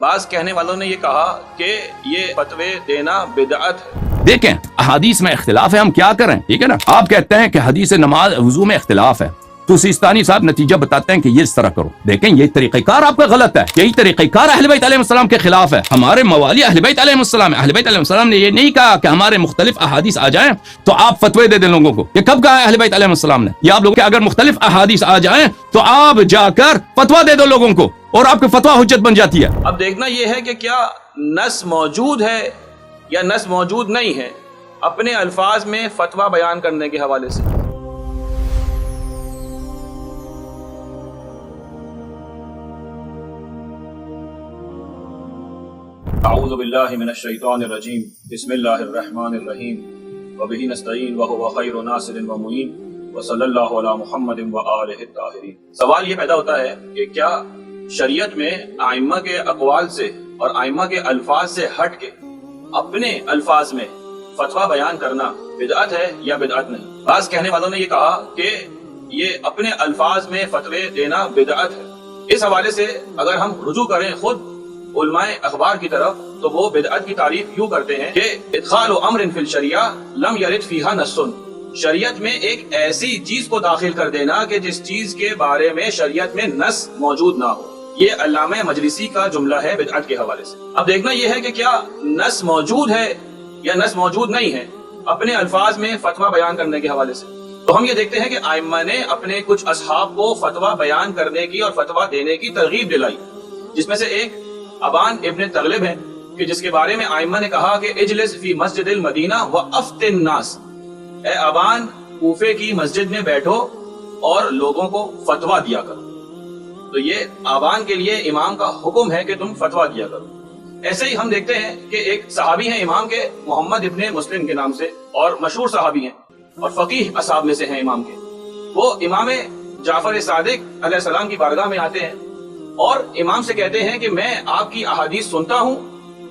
بعض کہنے والوں نے یہ کہا کہ یہ فتوے دینا بدعت ہے۔ دیکھیں احادیث میں اختلاف ہے، ہم کیا کریں؟ ٹھیک ہے نا، آپ کہتے ہیں کہ حدیث نماز وضو میں اختلاف ہے، تو سیستانی صاحب نتیجہ بتاتے ہیں کہ یہ اس طرح کرو۔ دیکھیں یہ طریقہ کار آپ کا غلط ہے، یہی طریقہ کار اہل بیت علیہ السلام کے خلاف ہے۔ ہمارے موالے اہل بیت علیہ السلام، اہل بیت علیہ السلام نے یہ نہیں کہا کہ ہمارے مختلف احادیث آ جائیں تو آپ فتوے دے دیں لوگوں کو۔ یہ کب کہا ہے اہل بیت علیہ السلام نے؟ یہ آپ لوگوں کے اگر مختلف احادیث آ جائیں تو آپ جا کر فتوا دے دو لوگوں کو، اور آپ کی فتوا حجت بن جاتی ہے۔ اب دیکھنا یہ ہے کہ کیا نص موجود ہے یا نص موجود نہیں ہے اپنے الفاظ میں فتویٰ بیان کرنے کے حوالے سے۔ اعوذ باللہ من الشیطان الرجیم، بسم اللہ الرحمن الرحیم، وبہ نستعین وہو خیر ناصر و معین، وصلی اللہ علی محمد وآلہ الطاہرین۔ سوال یہ پیدا ہوتا ہے کہ کیا شریعت میں ائمہ کے اقوال سے اور ائمہ کے الفاظ سے ہٹ کے اپنے الفاظ میں فتویٰ بیان کرنا بدعت ہے یا بدعت نہیں؟ بعض کہنے والوں نے یہ کہا کہ یہ اپنے الفاظ میں فتوے دینا بدعت ہے۔ اس حوالے سے اگر ہم رجوع کریں خود علماء اخبار کی طرف تو وہ بدعت کی تعریف یوں کرتے ہیں کہ ادخال امر فی الشریعہ لم یرد فیہا نص، شریعت میں ایک ایسی چیز کو داخل کر دینا کہ جس چیز کے بارے میں شریعت میں نص موجود نہ ہو۔ یہ علامہ مجلسی کا جملہ ہے بدعت کے حوالے سے۔ اب دیکھنا یہ ہے کہ کیا نص موجود ہے یا نص موجود نہیں ہے اپنے الفاظ میں فتویٰ بیان کرنے کے حوالے سے۔ تو ہم یہ دیکھتے ہیں کہ ائمہ نے اپنے کچھ اصحاب کو فتویٰ بیان کرنے کی اور فتویٰ دینے کی ترغیب دلائی، جس میں سے ایک ابان ابن تغلب ہے کہ جس کے بارے میں ائمہ نے کہا کہ اجلس فی مسجد المدینہ وافت الناس، اے ابان کوفے کی مسجد میں بیٹھو اور لوگوں کو فتویٰ دیا کرو۔ تو یہ ابان کے لیے امام کا حکم ہے کہ تم فتویٰ دیا کرو۔ ایسے ہی ہم دیکھتے ہیں کہ ایک صحابی ہیں امام کے، محمد ابن مسلم کے نام سے، اور مشہور صحابی ہیں اور فقیہ اصحاب میں سے ہیں امام کے۔ وہ امام جعفر صادق علیہ السلام کی بارگاہ میں آتے ہیں اور امام سے کہتے ہیں کہ میں آپ کی احادیث سنتا ہوں،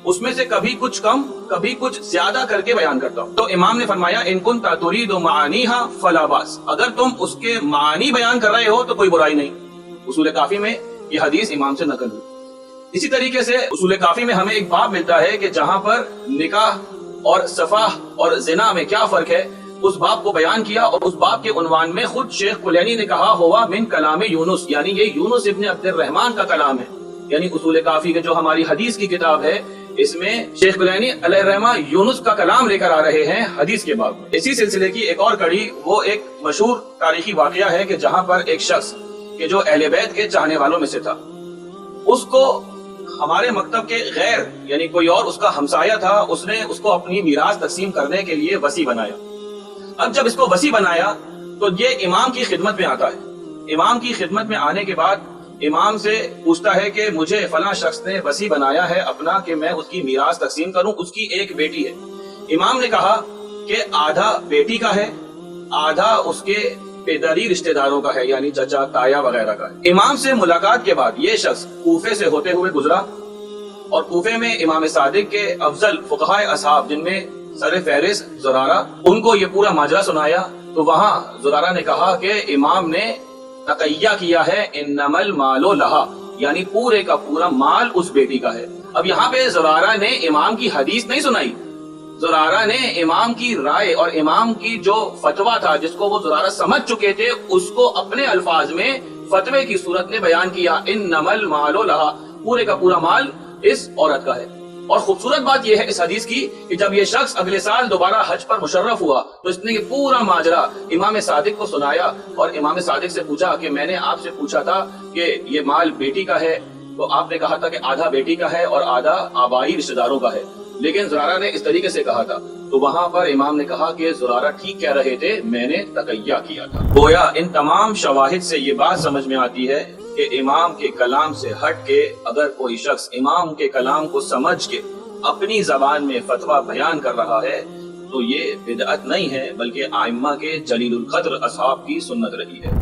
اس میں سے کبھی کچھ کم کبھی کچھ زیادہ کر کے بیان کرتا ہوں۔ تو امام نے فرمایا ان کنت ترید معانیہا فلا باس، اگر تم اس کے معنی بیان کر رہے ہو تو کوئی برائی نہیں۔ اصول کافی میں یہ حدیث امام سے نقل ہوئی۔ اسی طریقے سے اصول کافی میں ہمیں ایک باب ملتا ہے کہ جہاں پر نکاح اور صفاح اور زنا میں کیا فرق ہے، اس باب کو بیان کیا، اور اس باب کے عنوان میں خود شیخ کلینی نے کہا ہوا من کلام یونس، یعنی یہ یونس ابن عبد الرحمن کا کلام ہے۔ یعنی اصول کافی کے جو ہماری حدیث کی کتاب ہے اس میں شیخ کلینی علیہ الرحمہ یونس کا کلام لے کر آ رہے ہیں حدیث کے باب میں۔ اسی سلسلے کی ایک اور کڑی وہ ایک مشہور تاریخی واقعہ ہے کہ جہاں پر ایک شخص کہ جو اہل بیت کے چاہنے والوں میں سے تھا، اس کو ہمارے مکتب کے غیر یعنی کوئی اور اس کا ہمسایہ تھا، اس نے اس کو اپنی میراث تقسیم کرنے کے لیے وصی بنایا۔ اب جب اس کو وصی بنایا تو یہ امام کی خدمت میں آتا ہے۔ امام کی خدمت میں آنے کے بعد امام سے پوچھتا ہے کہ مجھے فلاں شخص نے وصی بنایا ہے اپنا کہ میں اس کی میراث تقسیم کروں، اس کی ایک بیٹی ہے۔ امام نے کہا کہ آدھا بیٹی کا ہے، آدھا اس کے پیدری رشتہ داروں کا ہے، یعنی چچا تایا وغیرہ کا ہے۔ امام سے ملاقات کے بعد یہ شخص کوفے سے ہوتے ہوئے گزرا اور کوفے میں امام صادق کے افضل فقہائے اصحاب جن میں سر فہرست زرارہ، ان کو یہ پورا ماجرا سنایا۔ تو وہاں زرارہ نے کہا کہ امام نے تقیہ کیا ہے انما المال لہا، یعنی پورے کا پورا مال اس بیٹی کا ہے۔ اب یہاں پہ زرارہ نے امام کی حدیث نہیں سنائی، زرارہ نے امام کی رائے اور امام کی جو فتویٰ تھا جس کو وہ زرارہ سمجھ چکے تھے اس کو اپنے الفاظ میں فتوے کی صورت میں بیان کیا، انما المال لہا، پورے کا پورا مال اس عورت کا ہے۔ اور خوبصورت بات یہ ہے اس حدیث کی کہ جب یہ شخص اگلے سال دوبارہ حج پر مشرف ہوا تو اس نے یہ پورا ماجرا امام صادق کو سنایا اور امام صادق سے پوچھا کہ میں نے آپ سے پوچھا تھا کہ یہ مال بیٹی کا ہے، تو آپ نے کہا تھا کہ آدھا بیٹی کا ہے اور آدھا آبائی رشتہ داروں کا ہے، لیکن زرارہ نے اس طریقے سے کہا تھا۔ تو وہاں پر امام نے کہا کہ زرارہ ٹھیک کہہ رہے تھے، میں نے تقیہ کیا تھا۔ گویا ان تمام شواہد سے یہ بات سمجھ میں آتی ہے کہ امام کے کلام سے ہٹ کے اگر کوئی شخص امام کے کلام کو سمجھ کے اپنی زبان میں فتویٰ بیان کر رہا ہے تو یہ بدعت نہیں ہے بلکہ ائمہ کے جلیل القدر اصحاب کی سنت رہی ہے۔